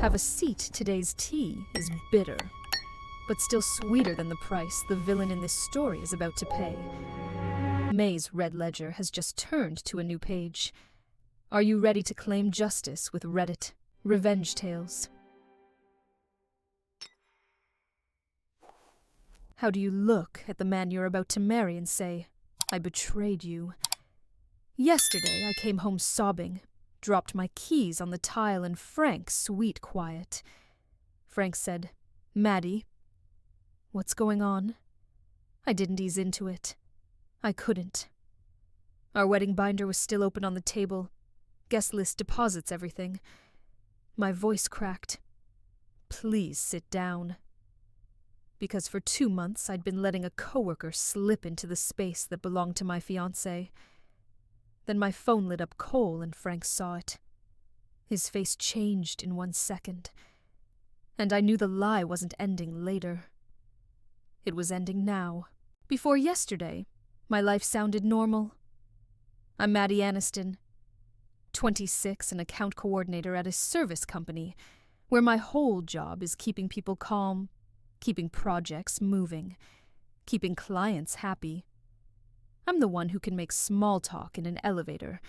Have a seat, today's tea is bitter, but still sweeter than the price the villain in this story is about to pay. May's red ledger has just turned to a new page. Are you ready to claim justice with Reddit revenge tales? How do you look at the man you're about to marry and say, I betrayed you? Yesterday I came home sobbing, dropped my keys on the tile in Frank's sweet quiet. Frank said, Maddie, what's going on? I didn't ease into it. I couldn't. Our wedding binder was still open on the table. Guest list deposits everything. My voice cracked. Please sit down. Because for 2 months I'd been letting a coworker slip into the space that belonged to my fiancé. Then my phone lit up coal and Frank saw it. His face changed in 1 second. And I knew the lie wasn't ending later. It was ending now. Before yesterday, my life sounded normal. I'm Maddie Aniston, 26, an account coordinator at a service company, where my whole job is keeping people calm, keeping projects moving, keeping clients happy. I'm the one who can make small talk in an elevator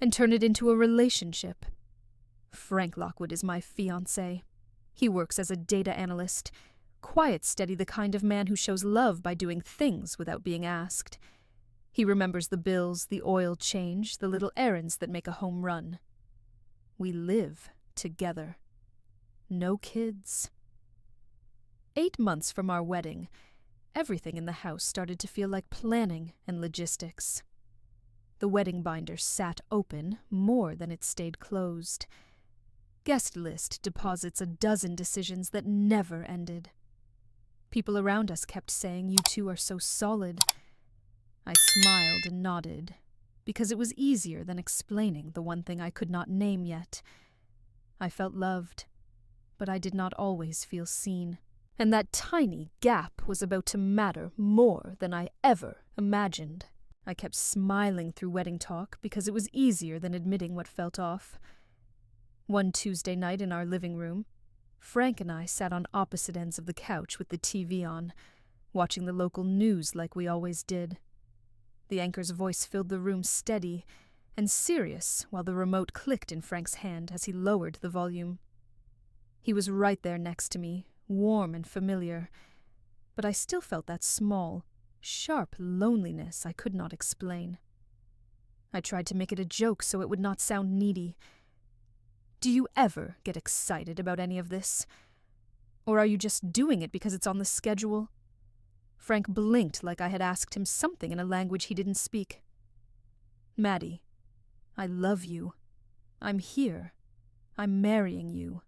and turn it into a relationship. Frank Lockwood is my fiancé. He works as a data analyst, quiet, steady, the kind of man who shows love by doing things without being asked. He remembers the bills, the oil change, the little errands that make a home run. We live together. No kids. 8 months from our wedding, everything in the house started to feel like planning and logistics. The wedding binder sat open more than it stayed closed. Guest list deposits a dozen decisions that never ended. People around us kept saying, you two are so solid. I smiled and nodded, because it was easier than explaining the one thing I could not name yet. I felt loved, but I did not always feel seen. And that tiny gap was about to matter more than I ever imagined. I kept smiling through wedding talk because it was easier than admitting what felt off. One Tuesday night in our living room, Frank and I sat on opposite ends of the couch with the TV on, watching the local news like we always did. The anchor's voice filled the room steady and serious while the remote clicked in Frank's hand as he lowered the volume. He was right there next to me, warm and familiar, but I still felt that small, sharp loneliness I could not explain. I tried to make it a joke so it would not sound needy. Do you ever get excited about any of this? Or are you just doing it because it's on the schedule? Frank blinked like I had asked him something in a language he didn't speak. Maddie, I love you. I'm here. I'm marrying you.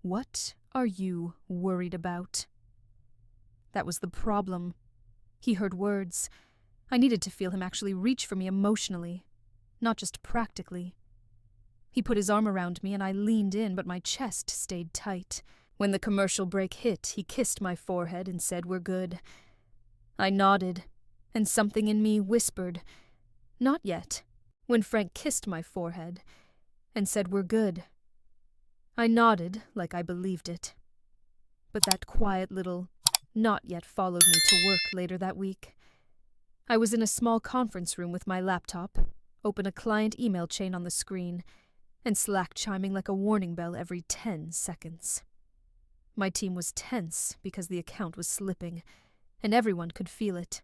What are you worried about? That was the problem. He heard words. I needed to feel him actually reach for me emotionally, not just practically. He put his arm around me and I leaned in, but my chest stayed tight. When the commercial break hit, he kissed my forehead and said, we're good. I nodded, and something in me whispered, not yet, when Frank kissed my forehead and said, we're good. I nodded like I believed it. But that quiet little not yet followed me to work later that week. I was in a small conference room with my laptop, open a client email chain on the screen, and Slack chiming like a warning bell every 10 seconds. My team was tense because the account was slipping, and everyone could feel it.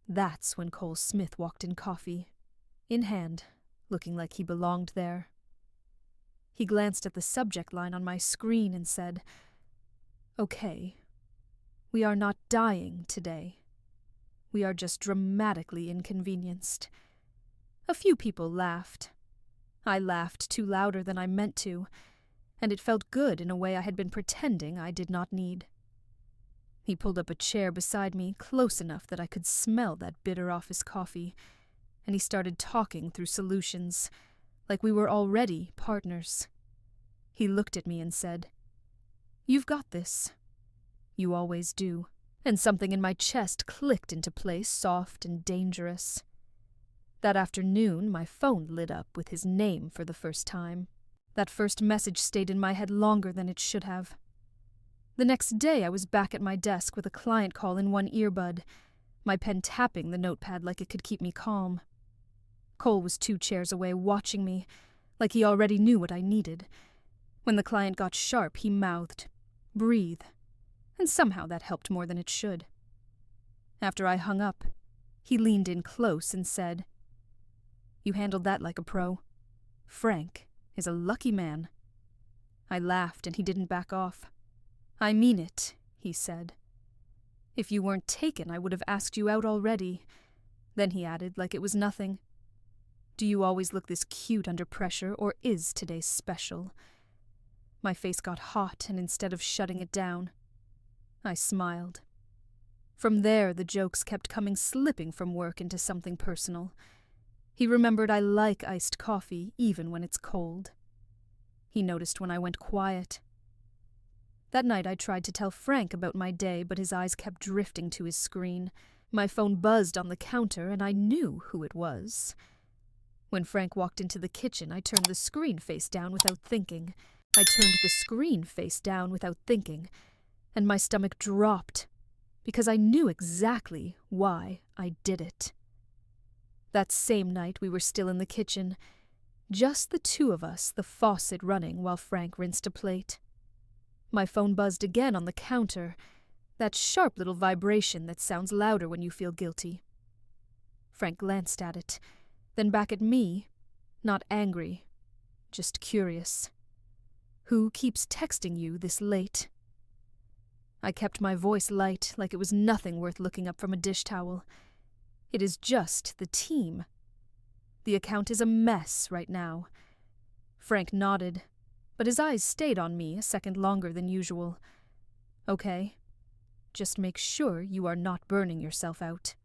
That's when Cole Smith walked in, coffee in hand, looking like he belonged there. He glanced at the subject line on my screen and said, okay, we are not dying today. We are just dramatically inconvenienced. A few people laughed. I laughed too louder than I meant to, and it felt good in a way I had been pretending I did not need. He pulled up a chair beside me, close enough that I could smell that bitter office coffee, and he started talking through solutions, like we were already partners. He looked at me and said, you've got this. You always do. And something in my chest clicked into place, soft and dangerous. That afternoon, my phone lit up with his name for the first time. That first message stayed in my head longer than it should have. The next day I was back at my desk with a client call in one earbud, my pen tapping the notepad like it could keep me calm. Cole was 2 chairs away watching me, like he already knew what I needed. When the client got sharp, he mouthed, "Breathe," and somehow that helped more than it should. After I hung up, he leaned in close and said, "You handled that like a pro. Frank is a lucky man." I laughed and he didn't back off. "I mean it," he said. "If you weren't taken, I would have asked you out already." Then he added, like it was nothing, "Do you always look this cute under pressure, or is today special?" My face got hot, and instead of shutting it down, I smiled. From there, the jokes kept coming slipping from work into something personal. He remembered I like iced coffee, even when it's cold. He noticed when I went quiet. That night I tried to tell Frank about my day, but his eyes kept drifting to his screen. My phone buzzed on the counter, and I knew who it was. When Frank walked into the kitchen, I turned the screen face down without thinking. And my stomach dropped, because I knew exactly why I did it. That same night we were still in the kitchen, just the 2 of us, the faucet running while Frank rinsed a plate. My phone buzzed again on the counter, that sharp little vibration that sounds louder when you feel guilty. Frank glanced at it, then back at me, not angry, just curious. "Who keeps texting you this late?" I kept my voice light, like it was nothing worth looking up from a dish towel. "It is just the team. The account is a mess right now." Frank nodded, but his eyes stayed on me a second longer than usual. "Okay, just make sure you are not burning yourself out."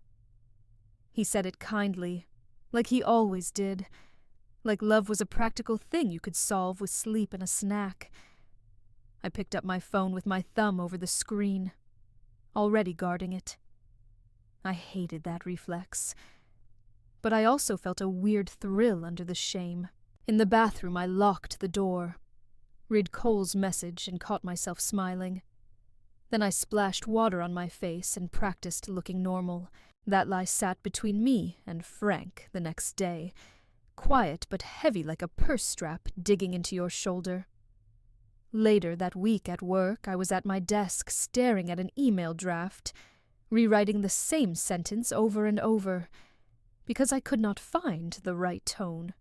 He said it kindly, like he always did, like love was a practical thing you could solve with sleep and a snack. I picked up my phone with my thumb over the screen, already guarding it. I hated that reflex. But I also felt a weird thrill under the shame. In the bathroom, I locked the door, read Cole's message, and caught myself smiling. Then I splashed water on my face and practiced looking normal. That lie sat between me and Frank the next day, quiet but heavy like a purse strap digging into your shoulder. Later that week at work, I was at my desk staring at an email draft, rewriting the same sentence over and over, because I could not find the right tone.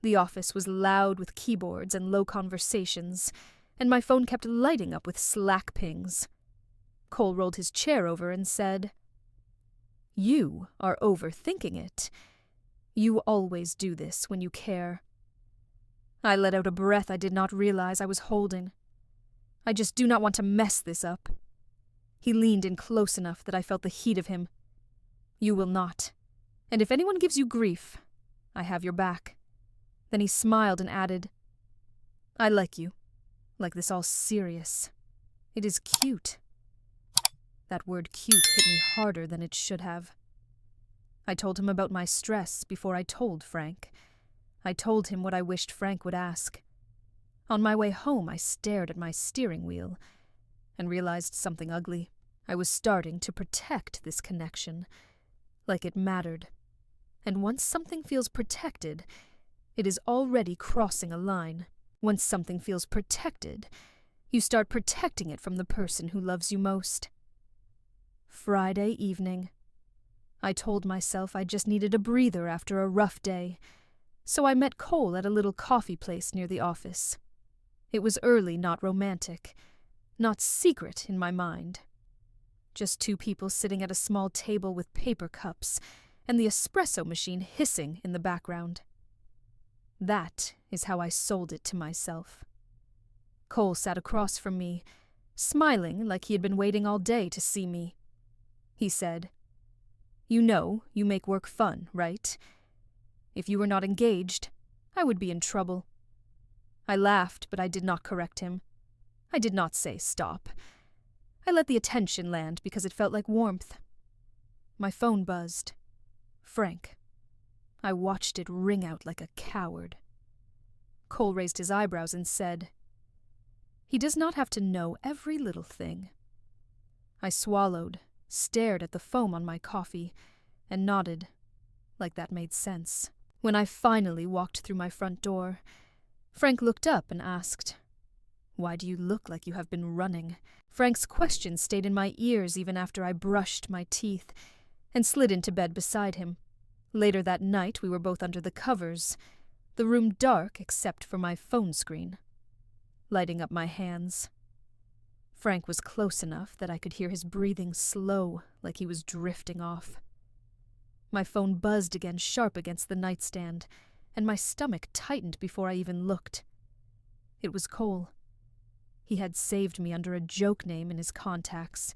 The office was loud with keyboards and low conversations, and my phone kept lighting up with Slack pings. Cole rolled his chair over and said, "You are overthinking it. You always do this when you care." I let out a breath I did not realize I was holding. "I just do not want to mess this up." He leaned in close enough that I felt the heat of him. "You will not. And if anyone gives you grief, I have your back." Then he smiled and added, "I like you. Like this all serious. It is cute." That word cute hit me harder than it should have. I told him about my stress before I told Frank. I told him what I wished Frank would ask. On my way home, I stared at my steering wheel and realized something ugly. I was starting to protect this connection, like it mattered. And once something feels protected, it is already crossing a line. Once something feels protected, you start protecting it from the person who loves you most. Friday evening. I told myself I just needed a breather after a rough day, so I met Cole at a little coffee place near the office. It was early, not romantic, not secret in my mind. Just 2 people sitting at a small table with paper cups and the espresso machine hissing in the background. That is how I sold it to myself. Cole sat across from me, smiling like he had been waiting all day to see me. He said, "You know you make work fun, right? If you were not engaged, I would be in trouble." I laughed, but I did not correct him. I did not say stop. I let the attention land because it felt like warmth. My phone buzzed. Frank. I watched it ring out like a coward. Cole raised his eyebrows and said, "He does not have to know every little thing." I swallowed, stared at the foam on my coffee, and nodded, like that made sense. When I finally walked through my front door, Frank looked up and asked, "Why do you look like you have been running?" Frank's question stayed in my ears even after I brushed my teeth and slid into bed beside him. Later that night we were both under the covers, the room dark except for my phone screen, lighting up my hands. Frank was close enough that I could hear his breathing slow, like he was drifting off. My phone buzzed again sharp against the nightstand, and my stomach tightened before I even looked. It was Cole. He had saved me under a joke name in his contacts,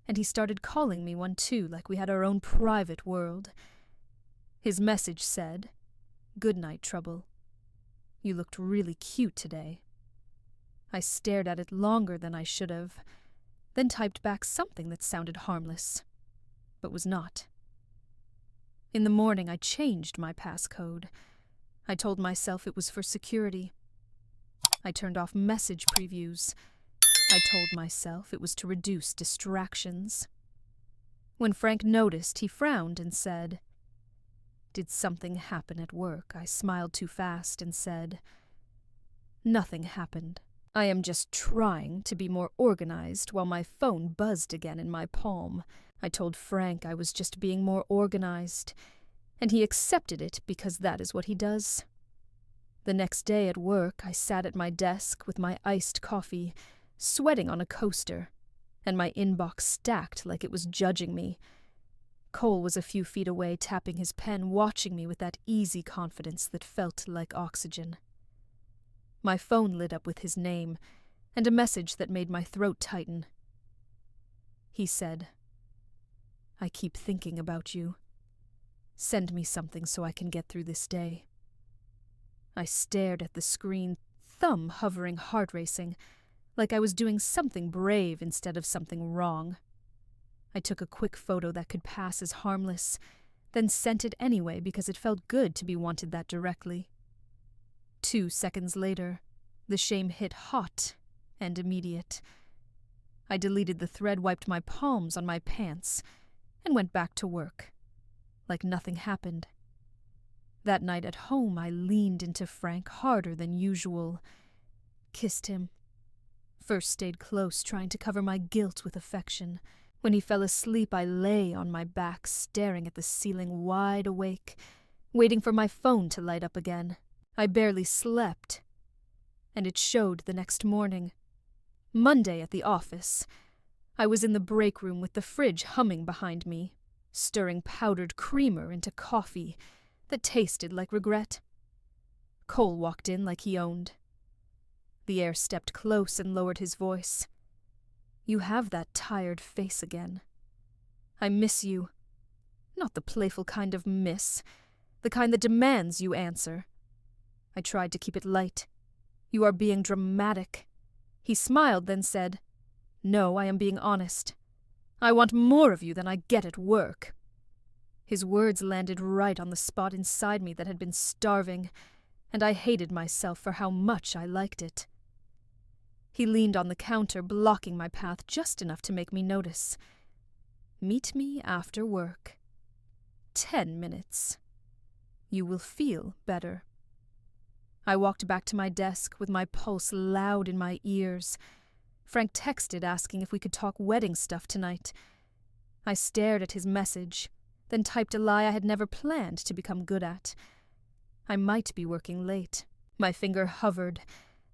and he started calling me one too, like we had our own private world. His message said, "Good night, Trouble. You looked really cute today." I stared at it longer than I should have, then typed back something that sounded harmless, but was not. In the morning I changed my passcode. I told myself it was for security. I turned off message previews. I told myself it was to reduce distractions. When Frank noticed, he frowned and said, "Did something happen at work?" I smiled too fast and said, "Nothing happened. I am just trying to be more organized," while my phone buzzed again in my palm. I told Frank I was just being more organized, and he accepted it because that is what he does. The next day at work, I sat at my desk with my iced coffee, sweating on a coaster, and my inbox stacked like it was judging me. Cole was a few feet away, tapping his pen, watching me with that easy confidence that felt like oxygen. My phone lit up with his name, and a message that made my throat tighten. He said, "I keep thinking about you. Send me something so I can get through this day." I stared at the screen, thumb hovering, heart racing, like I was doing something brave instead of something wrong. I took a quick photo that could pass as harmless, then sent it anyway because it felt good to be wanted that directly. 2 seconds later, the shame hit hot and immediate. I deleted the thread, wiped my palms on my pants, and went back to work, like nothing happened. That night at home, I leaned into Frank harder than usual, kissed him. First stayed close, trying to cover my guilt with affection. When he fell asleep, I lay on my back, staring at the ceiling, wide awake, waiting for my phone to light up again. I barely slept, and it showed the next morning. Monday at the office. I was in the break room with the fridge humming behind me, stirring powdered creamer into coffee that tasted like regret. Cole walked in like he owned. The heir stepped close and lowered his voice. "You have that tired face again. I miss you. Not the playful kind of miss, the kind that demands you answer." I tried to keep it light. "You are being dramatic." He smiled, then said, "No, I am being honest. I want more of you than I get at work." His words landed right on the spot inside me that had been starving, and I hated myself for how much I liked it. He leaned on the counter, blocking my path just enough to make me notice. "Meet me after work. 10 minutes. You will feel better." I walked back to my desk with my pulse loud in my ears. Frank texted asking if we could talk wedding stuff tonight. I stared at his message, then typed a lie I had never planned to become good at. I might be working late. My finger hovered.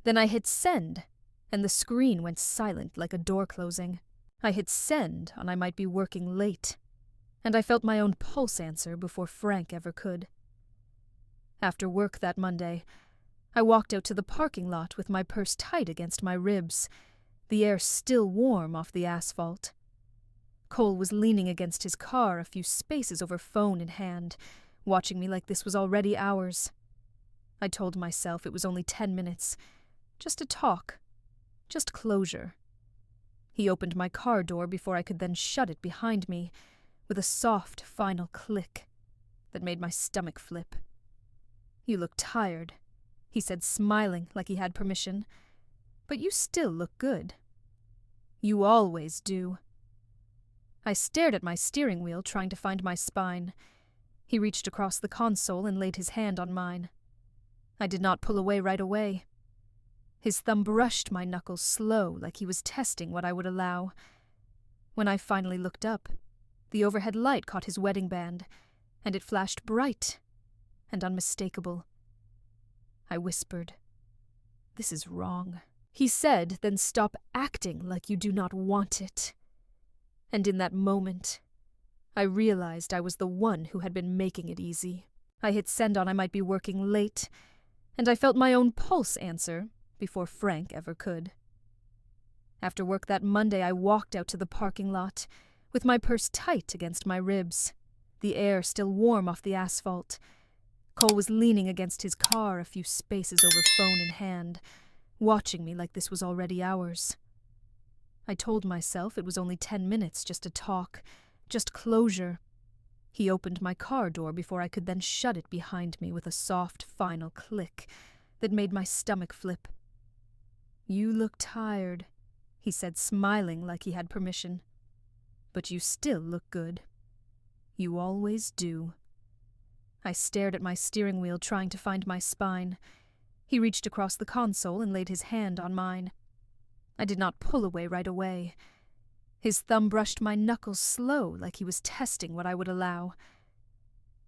Then I hit send, and the screen went silent like a door closing. I hit send on I might be working late, and I felt my own pulse answer before Frank ever could. After work that Monday, I walked out to the parking lot with my purse tight against my ribs, the air still warm off the asphalt. Cole was leaning against his car, a few spaces over, phone in hand, watching me like this was already hours. I told myself it was only 10 minutes. Just a talk. Just closure. He opened my car door before I could then shut it behind me, with a soft, final click that made my stomach flip. "You look tired," he said, smiling like he had permission. "But you still look good." "You always do." I stared at my steering wheel, trying to find my spine. He reached across the console and laid his hand on mine. I did not pull away right away. His thumb brushed my knuckles slow, like he was testing what I would allow. When I finally looked up, the overhead light caught his wedding band, and it flashed bright and unmistakable. I whispered, "This is wrong." He said, "Then stop acting like you do not want it." And in that moment, I realized I was the one who had been making it easy. I hit send on I might be working late, and I felt my own pulse answer before Frank ever could. After work that Monday, I walked out to the parking lot, with my purse tight against my ribs, the air still warm off the asphalt. Cole was leaning against his car, a few spaces over phone in hand, watching me like this was already hours. I told myself it was only 10 minutes, just a talk, just closure. He opened my car door before I could then shut it behind me with a soft, final click that made my stomach flip. "You look tired," he said, smiling like he had permission. "But you still look good. You always do." I stared at my steering wheel, trying to find my spine. He reached across the console and laid his hand on mine. I did not pull away right away. His thumb brushed my knuckles slow, like he was testing what I would allow.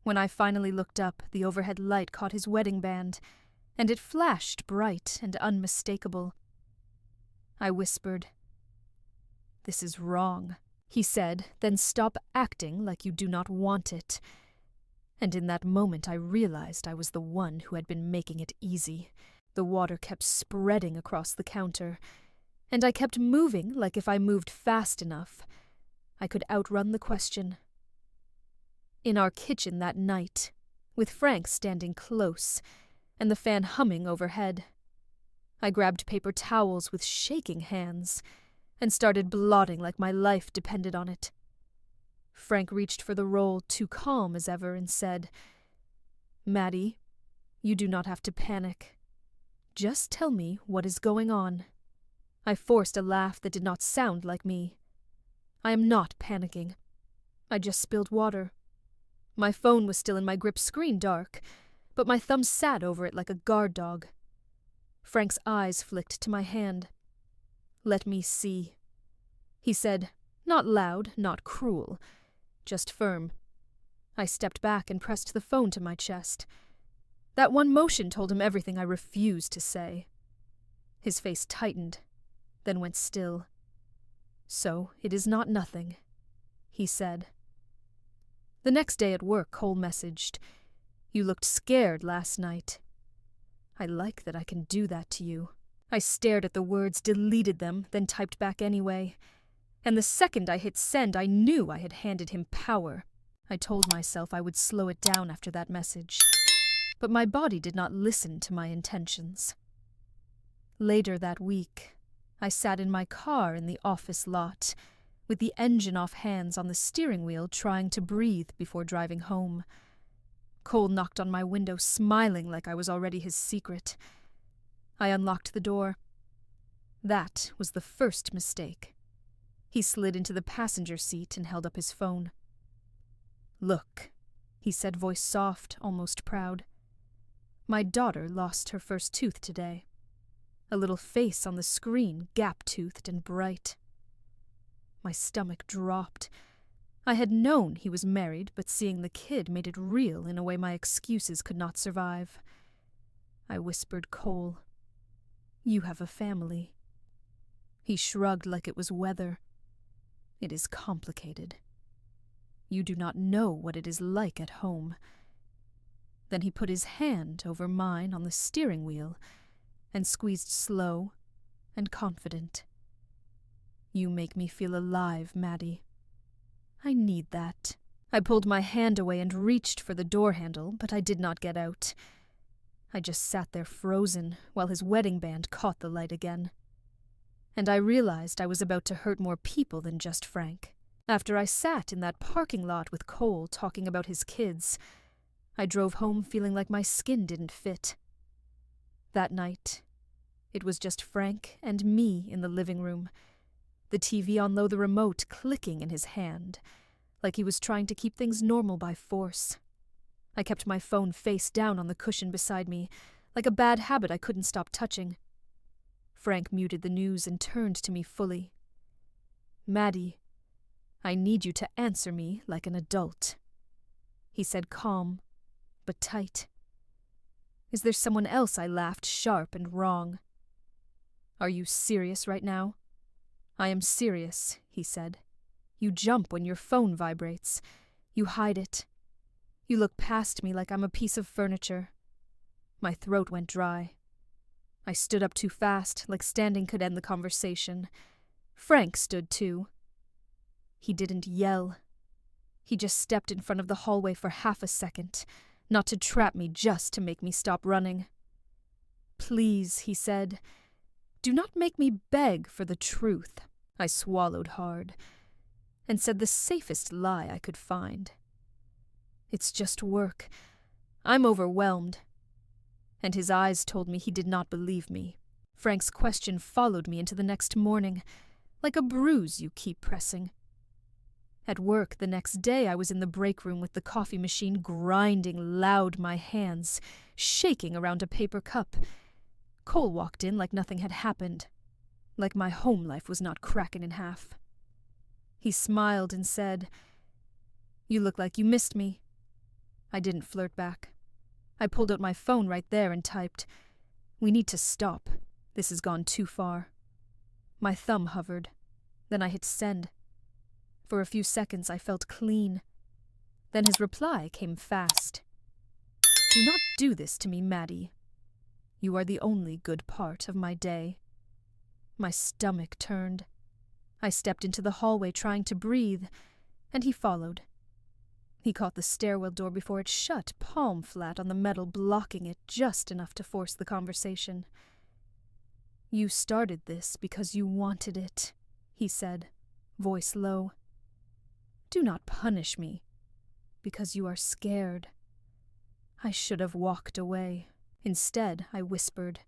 When I finally looked up, the overhead light caught his wedding band, and it flashed bright and unmistakable. I whispered, "This is wrong." He said, "Then stop acting like you do not want it." And in that moment I realized I was the one who had been making it easy. The water kept spreading across the counter, and I kept moving like if I moved fast enough, I could outrun the question. In our kitchen that night, with Frank standing close, and the fan humming overhead, I grabbed paper towels with shaking hands and started blotting like my life depended on it. Frank reached for the roll, too calm as ever, and said, "Maddie, you do not have to panic. Just tell me what is going on." I forced a laugh that did not sound like me. "I am not panicking. I just spilled water." My phone was still in my grip, screen dark, but my thumb sat over it like a guard dog. Frank's eyes flicked to my hand. "Let me see," he said, not loud, not cruel, just firm. I stepped back and pressed the phone to my chest. That one motion told him everything I refused to say. His face tightened, then went still. "So it is not nothing," he said. The next day at work, Cole messaged, "You looked scared last night." I like that I can do that to you. I stared at the words, deleted them, then typed back anyway. And the second I hit send, I knew I had handed him power. I told myself I would slow it down after that message. But my body did not listen to my intentions. Later that week, I sat in my car in the office lot, with the engine off hands on the steering wheel, trying to breathe before driving home. Cole knocked on my window, smiling like I was already his secret. I unlocked the door. That was the first mistake. He slid into the passenger seat and held up his phone. "Look," he said, voice soft, almost proud. "My daughter lost her first tooth today. A little face on the screen, gap-toothed and bright." My stomach dropped. I had known he was married, but seeing the kid made it real in a way my excuses could not survive. I whispered, "Cole, you have a family." He shrugged like it was weather. "It is complicated. You do not know what it is like at home." Then he put his hand over mine on the steering wheel and squeezed slow and confident. "You make me feel alive, Maddie. I need that." I pulled my hand away and reached for the door handle, but I did not get out. I just sat there frozen while his wedding band caught the light again. And I realized I was about to hurt more people than just Frank. After I sat in that parking lot with Cole talking about his kids, I drove home feeling like my skin didn't fit. That night, it was just Frank and me in the living room, the TV on low, the remote clicking in his hand, like he was trying to keep things normal by force. I kept my phone face down on the cushion beside me, like a bad habit I couldn't stop touching. Frank muted the news and turned to me fully. "Maddie, I need you to answer me like an adult," he said, calm but tight. "Is there someone else?" I laughed, sharp and wrong. "Are you serious right now?" "I am serious," he said. "You jump when your phone vibrates. You hide it. You look past me like I'm a piece of furniture." My throat went dry. I stood up too fast, like standing could end the conversation. Frank stood too. He didn't yell. He just stepped in front of the hallway for half a second, not to trap me, just to make me stop running. "Please," he said, "do not make me beg for the truth." I swallowed hard and said the safest lie I could find. "It's just work. I'm overwhelmed." And his eyes told me he did not believe me. Frank's question followed me into the next morning, like a bruise you keep pressing. At work the next day I was in the break room with the coffee machine grinding loud, my hands shaking around a paper cup. Cole walked in like nothing had happened, like my home life was not cracking in half. He smiled and said, "You look like you missed me." I didn't flirt back. I pulled out my phone right there and typed, "We need to stop. This has gone too far." My thumb hovered. Then I hit send. For a few seconds I felt clean. Then his reply came fast. "Do not do this to me, Maddie. You are the only good part of my day." My stomach turned. I stepped into the hallway trying to breathe, and he followed. He caught the stairwell door before it shut, palm flat on the metal, blocking it just enough to force the conversation. "You started this because you wanted it," he said, voice low. "Do not punish me because you are scared." I should have walked away. Instead, I whispered,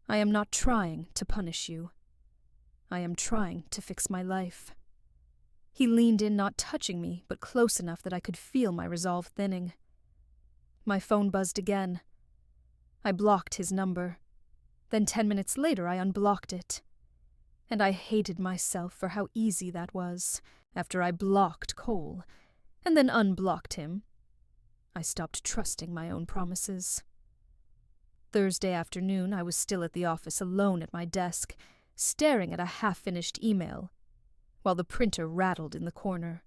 "I am not trying to punish you. I am trying to fix my life." He leaned in, not touching me, but close enough that I could feel my resolve thinning. My phone buzzed again. I blocked his number. Then 10 minutes later I unblocked it. And I hated myself for how easy that was. After I blocked Cole, and then unblocked him, I stopped trusting my own promises. Thursday afternoon I was still at the office, alone at my desk, staring at a half-finished email, while the printer rattled in the corner.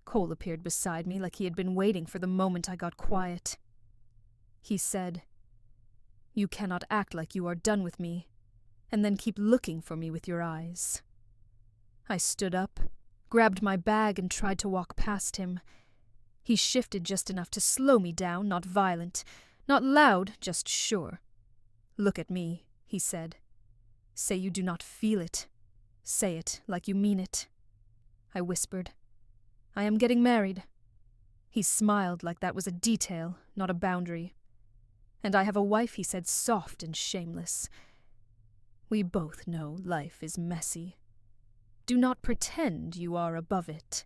Cole appeared beside me like he had been waiting for the moment I got quiet. He said, "You cannot act like you are done with me, and then keep looking for me with your eyes." I stood up, grabbed my bag, and tried to walk past him. He shifted just enough to slow me down, not violent, not loud, just sure. "Look at me," he said. "Say you do not feel it. Say it like you mean it." I whispered, "I am getting married." He smiled like that was a detail, not a boundary. "And I have a wife," he said, soft and shameless. "We both know life is messy. Do not pretend you are above it."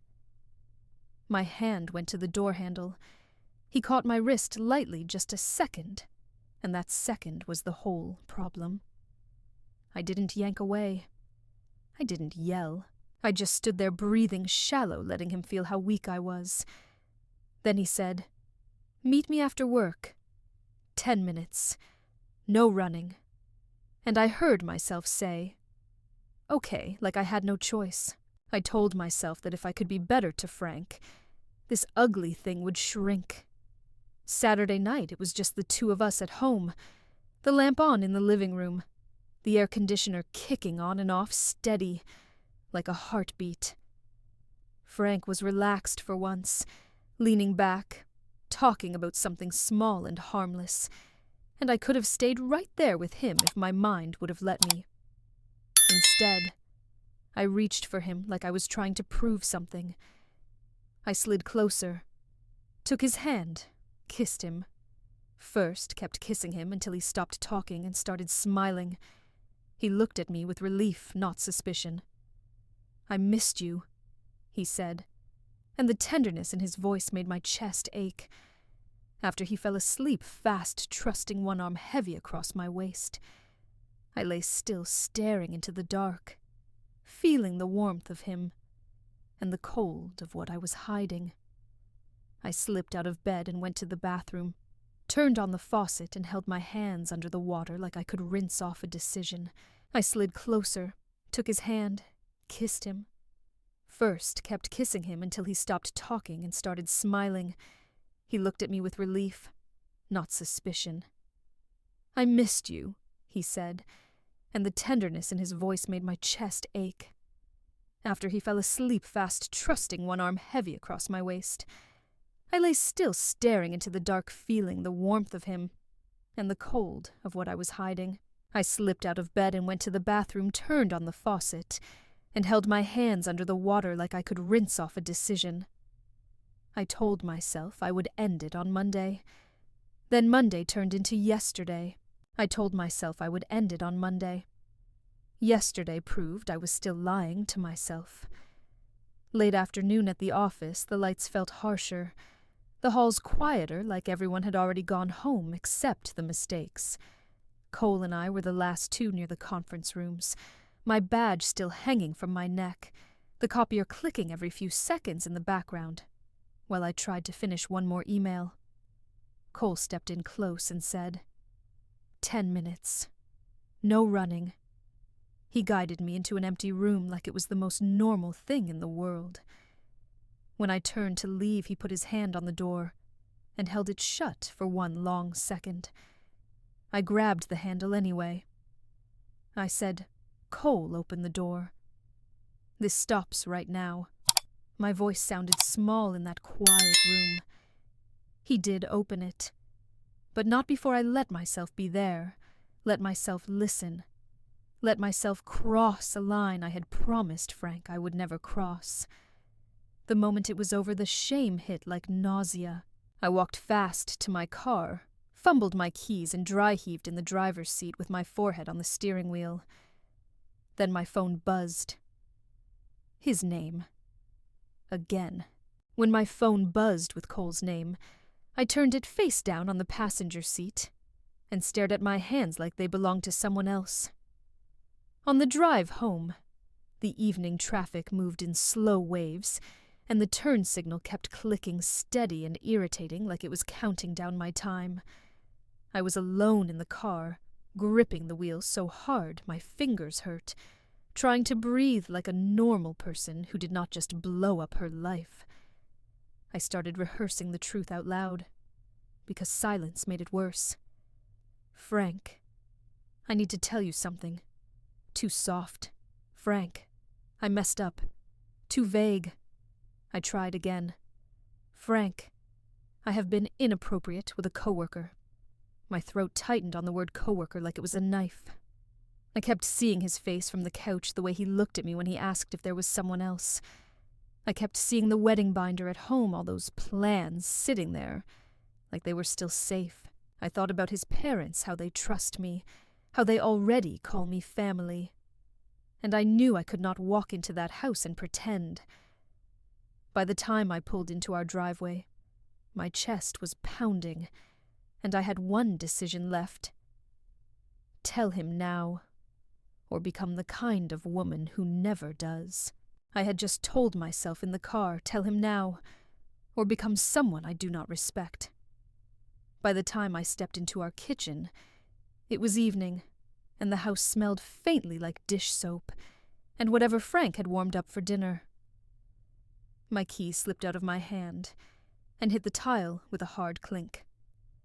My hand went to the door handle. He caught my wrist lightly just a second, and that second was the whole problem. I didn't yank away. I didn't yell. I just stood there breathing shallow, letting him feel how weak I was. Then he said, "Meet me after work. 10 minutes. No running." And I heard myself say, "Okay," like I had no choice. I told myself that if I could be better to Frank, this ugly thing would shrink. Saturday night, it was just the two of us at home, the lamp on in the living room, the air conditioner kicking on and off steady, like a heartbeat. Frank was relaxed for once, leaning back, talking about something small and harmless, and I could have stayed right there with him if my mind would have let me. Instead, I reached for him like I was trying to prove something. I slid closer, took his hand, kissed him, First kept kissing him until he stopped talking and started smiling. He looked at me with relief, not suspicion. "I missed you," he said, and the tenderness in his voice made my chest ache. After he fell asleep fast, trusting one arm heavy across my waist, I lay still staring into the dark, feeling the warmth of him and the cold of what I was hiding. I slipped out of bed and went to the bathroom, turned on the faucet and held my hands under the water like I could rinse off a decision. I slid closer, took his hand, kissed him. First kept kissing him until he stopped talking and started smiling. He looked at me with relief, not suspicion. "I missed you," he said, and the tenderness in his voice made my chest ache. After he fell asleep fast, trusting one arm heavy across my waist, I lay still staring into the dark, feeling the warmth of him and the cold of what I was hiding. I slipped out of bed and went to the bathroom, turned on the faucet, and held my hands under the water like I could rinse off a decision. I told myself I would end it on Monday. Then Monday turned into yesterday. I told myself I would end it on Monday. Yesterday proved I was still lying to myself. Late afternoon at the office, the lights felt harsher. The halls quieter, like everyone had already gone home except the mistakes. Cole and I were the last two near the conference rooms, my badge still hanging from my neck, the copier clicking every few seconds in the background, while I tried to finish one more email. Cole stepped in close and said, 10 minutes. No running. He guided me into an empty room like it was the most normal thing in the world. When I turned to leave, he put his hand on the door and held it shut for one long second. I grabbed the handle anyway. I said, "Cole, open the door. This stops right now." My voice sounded small in that quiet room. He did open it, but not before I let myself be there, let myself listen, let myself cross a line I had promised Frank I would never cross. The moment it was over, the shame hit like nausea. I walked fast to my car, fumbled my keys, and dry-heaved in the driver's seat with my forehead on the steering wheel. Then my phone buzzed. His name. Again. When my phone buzzed with Cole's name, I turned it face down on the passenger seat and stared at my hands like they belonged to someone else. On the drive home, the evening traffic moved in slow waves, and the turn signal kept clicking steady and irritating like it was counting down my time. I was alone in the car, gripping the wheel so hard my fingers hurt, trying to breathe like a normal person who did not just blow up her life. I started rehearsing the truth out loud, because silence made it worse. "Frank, I need to tell you something. Too soft. Frank, I messed up. Too vague." I tried again. "Frank, I have been inappropriate with a coworker." My throat tightened on the word coworker like it was a knife. I kept seeing his face from the couch, the way he looked at me when he asked if there was someone else. I kept seeing the wedding binder at home, all those plans sitting there, like they were still safe. I thought about his parents, how they trust me, how they already call me family. And I knew I could not walk into that house and pretend. By the time I pulled into our driveway, my chest was pounding, and I had one decision left. Tell him now, or become the kind of woman who never does. I had just told myself in the car, tell him now, or become someone I do not respect. By the time I stepped into our kitchen, it was evening, and the house smelled faintly like dish soap, and whatever Frank had warmed up for dinner. My key slipped out of my hand and hit the tile with a hard clink.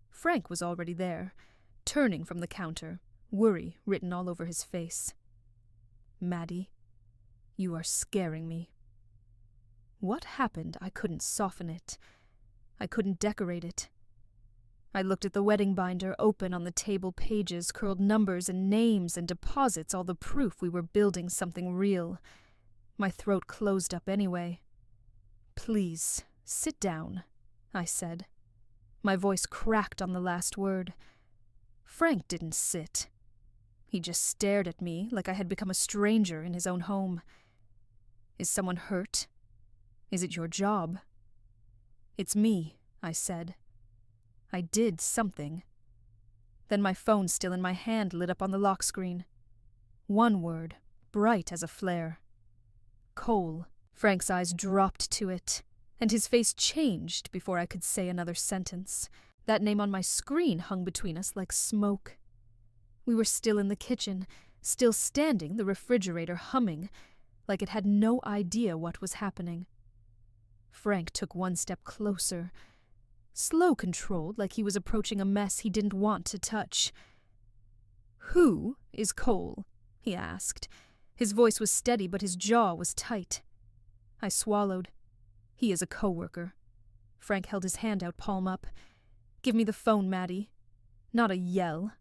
Frank was already there, turning from the counter, worry written all over his face. "Maddie, you are scaring me." What happened? I couldn't soften it. I couldn't decorate it. I looked at the wedding binder open on the table, pages, curled numbers and names and deposits, all the proof we were building something real. My throat closed up anyway. "Please, sit down," I said. My voice cracked on the last word. Frank didn't sit. He just stared at me like I had become a stranger in his own home. Is someone hurt? Is it your job? It's me, I said. I did something. Then my phone still in my hand lit up on the lock screen. One word, bright as a flare. Cole. Frank's eyes dropped to it, and his face changed before I could say another sentence. That name on my screen hung between us like smoke. We were still in the kitchen, still standing, the refrigerator humming, like it had no idea what was happening. Frank took one step closer, slow-controlled like he was approaching a mess he didn't want to touch. "Who is Cole?" he asked. His voice was steady, but his jaw was tight. I swallowed. He is a coworker. Frank held his hand out, palm up. "Give me the phone, Maddie." Not a yell,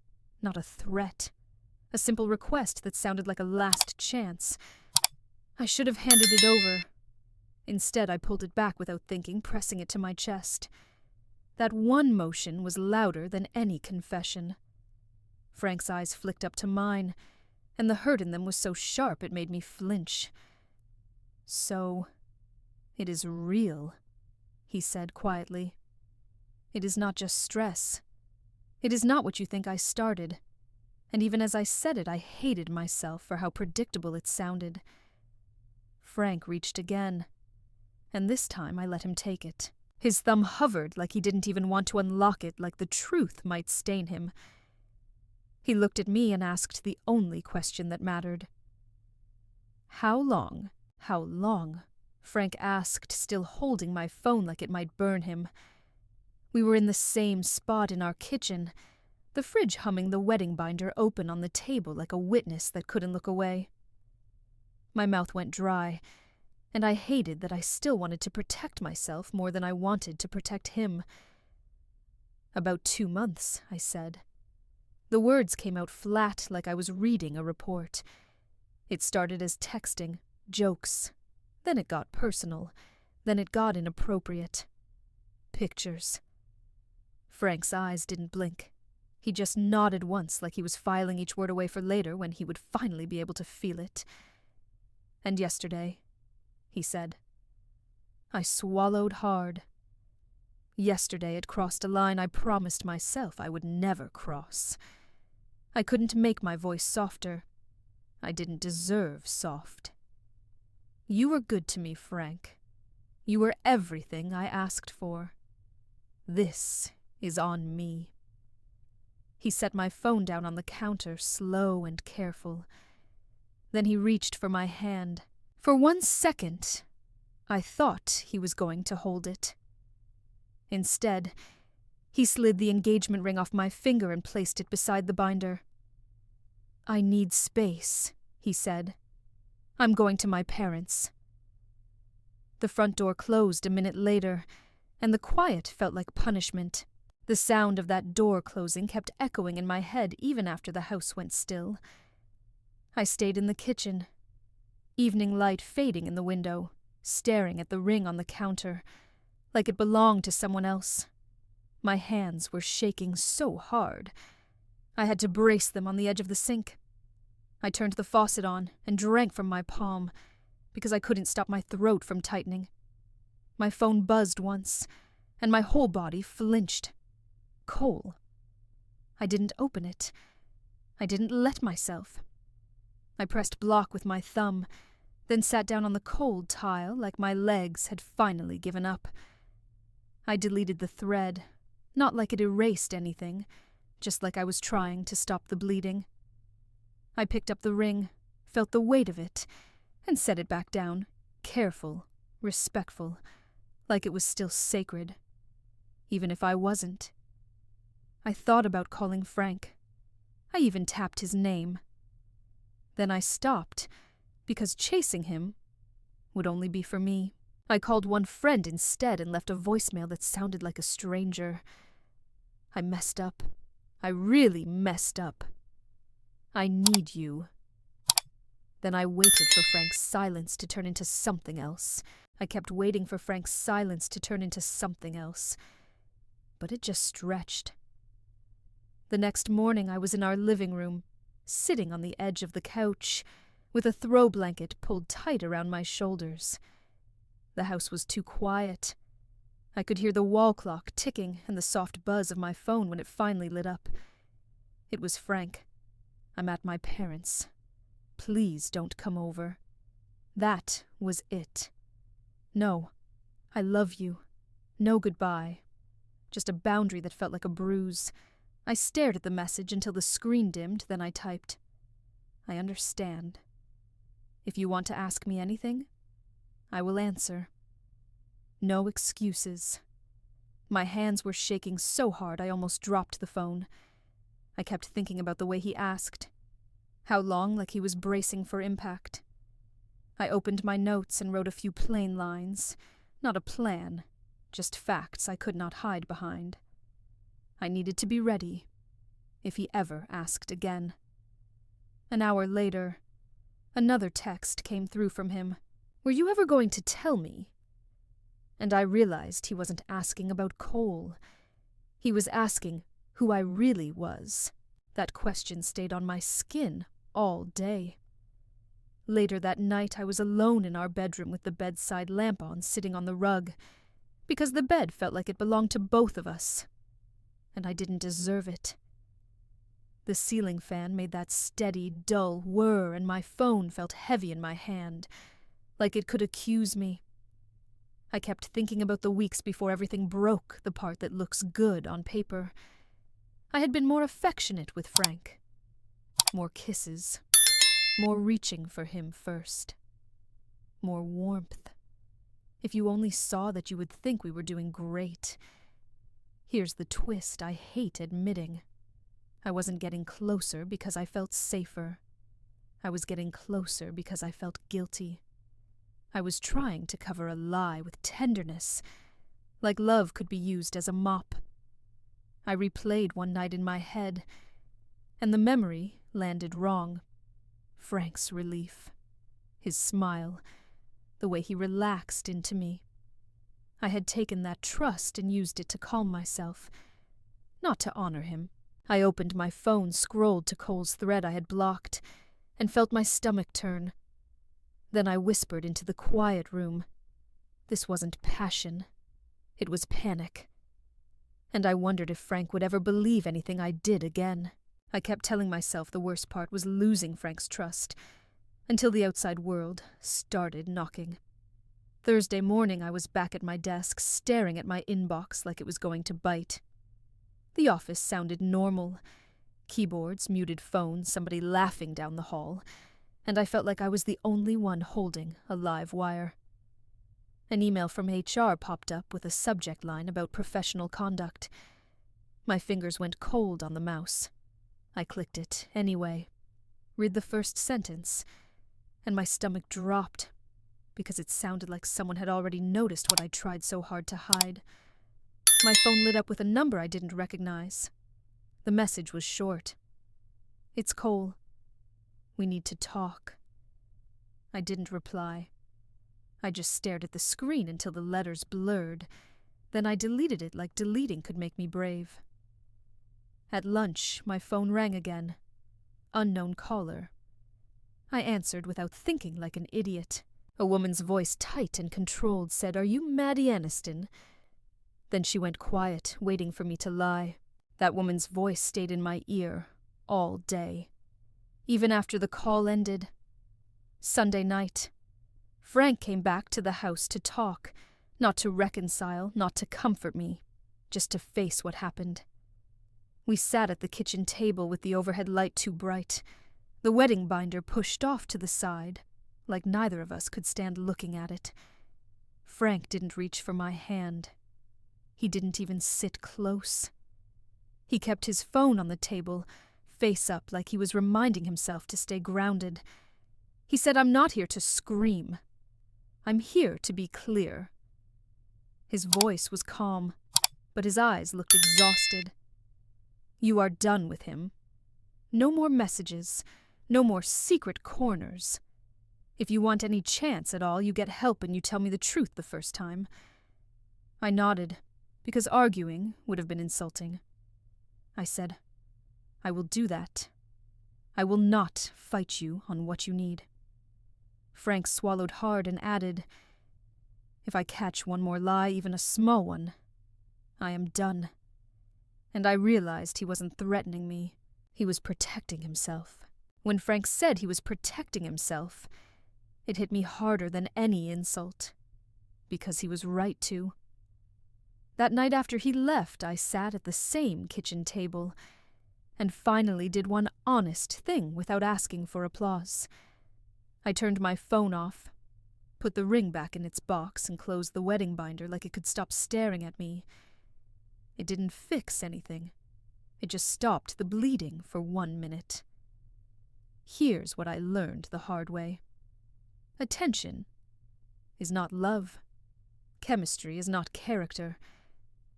not a threat. A simple request that sounded like a last chance. I should have handed it over. Instead, I pulled it back without thinking, pressing it to my chest. That one motion was louder than any confession. Frank's eyes flicked up to mine, and the hurt in them was so sharp it made me flinch. "So, it is real," he said quietly. "It is not just stress. It is not what you think I started." And even as I said it, I hated myself for how predictable it sounded. Frank reached again, and this time I let him take it. His thumb hovered like he didn't even want to unlock it, like the truth might stain him. He looked at me and asked the only question that mattered. "How long? How long?" Frank asked, still holding my phone like it might burn him. We were in the same spot in our kitchen, the fridge humming, the wedding binder open on the table like a witness that couldn't look away. My mouth went dry, and I hated that I still wanted to protect myself more than I wanted to protect him. "About 2 months," I said. The words came out flat like I was reading a report. It started as texting, jokes. Then it got personal. Then it got inappropriate. Pictures. Frank's eyes didn't blink. He just nodded once like he was filing each word away for later when he would finally be able to feel it. "And yesterday," he said. I swallowed hard. Yesterday it crossed a line I promised myself I would never cross. I couldn't make my voice softer. I didn't deserve soft. "You were good to me, Frank. You were everything I asked for. This is on me." He set my phone down on the counter, slow and careful. Then he reached for my hand. For 1 second, I thought he was going to hold it. Instead, he slid the engagement ring off my finger and placed it beside the binder. "I need space," he said. "I'm going to my parents." The front door closed a minute later, and the quiet felt like punishment. The sound of that door closing kept echoing in my head even after the house went still. I stayed in the kitchen, evening light fading in the window, staring at the ring on the counter, like it belonged to someone else. My hands were shaking so hard. I had to brace them on the edge of the sink. I turned the faucet on and drank from my palm, because I couldn't stop my throat from tightening. My phone buzzed once, and my whole body flinched. Cole. I didn't open it. I didn't let myself. I pressed block with my thumb, then sat down on the cold tile like my legs had finally given up. I deleted the thread, not like it erased anything, just like I was trying to stop the bleeding. I picked up the ring, felt the weight of it, and set it back down, careful, respectful, like it was still sacred, even if I wasn't. I thought about calling Frank. I even tapped his name. Then I stopped, because chasing him would only be for me. I called one friend instead and left a voicemail that sounded like a stranger. I messed up. I really messed up. "I need you." Then I waited for Frank's silence to turn into something else. I kept waiting for Frank's silence to turn into something else. but it just stretched. The next morning I was in our living room, sitting on the edge of the couch, with a throw blanket pulled tight around my shoulders. The house was too quiet. I could hear the wall clock ticking and the soft buzz of my phone when it finally lit up. It was Frank. "I'm at my parents'. Please don't come over." That was it. No, I love you. No goodbye. Just a boundary that felt like a bruise. I stared at the message until the screen dimmed, then I typed, "I understand. If you want to ask me anything, I will answer. No excuses." My hands were shaking so hard I almost dropped the phone. I kept thinking about the way he asked. How long, like he was bracing for impact. I opened my notes and wrote a few plain lines. Not a plan, just facts I could not hide behind. I needed to be ready, if he ever asked again. An hour later, another text came through from him. "Were you ever going to tell me?" And I realized he wasn't asking about Cole. He was asking who I really was. That question stayed on my skin all day. Later that night I was alone in our bedroom with the bedside lamp on, sitting on the rug, because the bed felt like it belonged to both of us, and I didn't deserve it. The ceiling fan made that steady, dull whir, and my phone felt heavy in my hand, like it could accuse me. I kept thinking about the weeks before everything broke, the part that looks good on paper. I had been more affectionate with Frank. More kisses. More reaching for him first. More warmth. If you only saw that, you would think we were doing great. Here's the twist I hate admitting. I wasn't getting closer because I felt safer. I was getting closer because I felt guilty. I was trying to cover a lie with tenderness, like love could be used as a mop. I replayed one night in my head, and the memory landed wrong. Frank's relief, his smile, the way he relaxed into me. I had taken that trust and used it to calm myself, not to honor him. I opened my phone, scrolled to Cole's thread I had blocked, and felt my stomach turn. Then I whispered into the quiet room. This wasn't passion. It was panic. And I wondered if Frank would ever believe anything I did again. I kept telling myself the worst part was losing Frank's trust, until the outside world started knocking. Thursday morning I was back at my desk, staring at my inbox like it was going to bite. The office sounded normal. Keyboards, muted phones, somebody laughing down the hall, and I felt like I was the only one holding a live wire. An email from HR popped up with a subject line about professional conduct. My fingers went cold on the mouse. I clicked it anyway. Read the first sentence, and my stomach dropped, because it sounded like someone had already noticed what I tried so hard to hide. My phone lit up with a number I didn't recognize. The message was short. "It's Cole. We need to talk." I didn't reply. I just stared at the screen until the letters blurred. Then I deleted it like deleting could make me brave. At lunch, my phone rang again. Unknown caller. I answered without thinking, like an idiot. A woman's voice, tight and controlled, said, "Are you Maddie Aniston?" Then she went quiet, waiting for me to lie. That woman's voice stayed in my ear all day. Even after the call ended. Sunday night. Frank came back to the house to talk, not to reconcile, not to comfort me, just to face what happened. We sat at the kitchen table with the overhead light too bright, the wedding binder pushed off to the side, like neither of us could stand looking at it. Frank didn't reach for my hand. He didn't even sit close. He kept his phone on the table, face up, like he was reminding himself to stay grounded. He said, "I'm not here to scream. I'm here to be clear." His voice was calm, but his eyes looked exhausted. "You are done with him. No more messages, no more secret corners. If you want any chance at all, you get help and you tell me the truth the first time." I nodded. because arguing would have been insulting. I said, I will do that. I will not fight you on what you need. Frank swallowed hard and added, if I catch one more lie, even a small one, I am done. And I realized he wasn't threatening me. He was protecting himself. When Frank said he was protecting himself, it hit me harder than any insult, because he was right to. That night after he left, I sat at the same kitchen table and finally did one honest thing without asking for applause. I turned my phone off, put the ring back in its box, and closed the wedding binder like it could stop staring at me. It didn't fix anything. It just stopped the bleeding for 1 minute. Here's what I learned the hard way. Attention is not love. Chemistry is not character.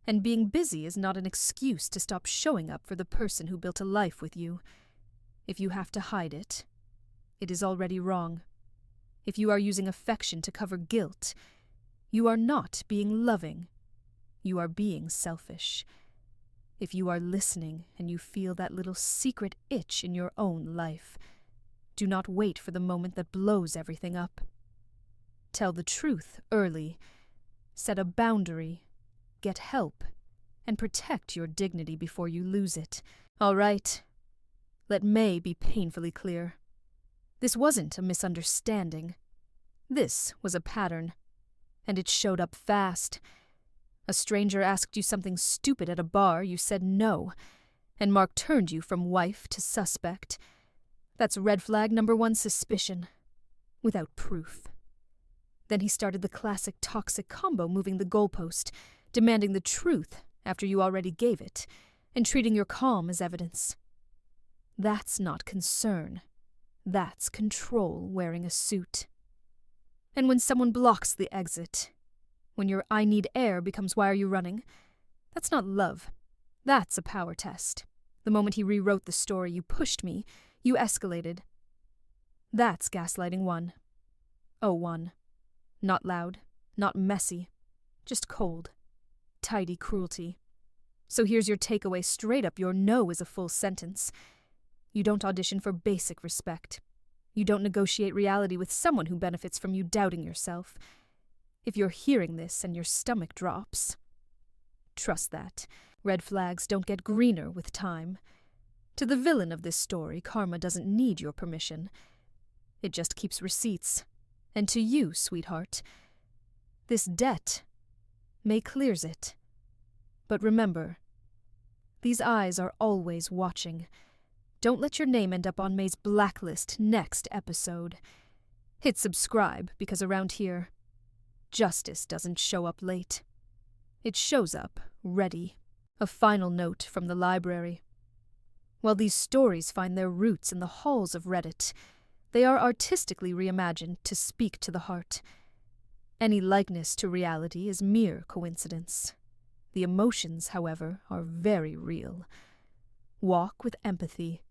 And being busy is not an excuse to stop showing up for the person who built a life with you. If you have to hide it, it is already wrong. If you are using affection to cover guilt, you are not being loving. You are being selfish. If you are listening and you feel that little secret itch in your own life, do not wait for the moment that blows everything up. Tell the truth early. Set a boundary. Get help. And protect your dignity before you lose it. All right. Let May be painfully clear. This wasn't a misunderstanding. This was a pattern. And it showed up fast. A stranger asked you something stupid at a bar, you said no, and Mark turned you from wife to suspect. That's red flag number 1, suspicion. Without proof. Then he started the classic toxic combo, moving the goalpost, demanding the truth after you already gave it, and treating your calm as evidence. That's not concern. That's control wearing a suit. And when someone blocks the exit, when your I need air becomes why are you running, that's not love. That's a power test. The moment he rewrote the story, you pushed me, you escalated. That's gaslighting 1. Oh, 1. Not loud, not messy, just cold. Tidy cruelty. So here's your takeaway straight up. Your no is a full sentence. You don't audition for basic respect. You don't negotiate reality with someone who benefits from you doubting yourself. If you're hearing this and your stomach drops, trust that. Red flags don't get greener with time. To the villain of this story, karma doesn't need your permission. It just keeps receipts. And to you, sweetheart, this debt May clears it. But remember, these eyes are always watching. Don't let your name end up on May's blacklist next episode. Hit subscribe, because around here, justice doesn't show up late. It shows up ready. A final note from the library. While these stories find their roots in the halls of Reddit, they are artistically reimagined to speak to the heart. Any likeness to reality is mere coincidence. The emotions, however, are very real. Walk with empathy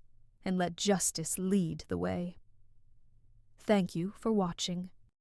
and let justice lead the way. Thank you for watching.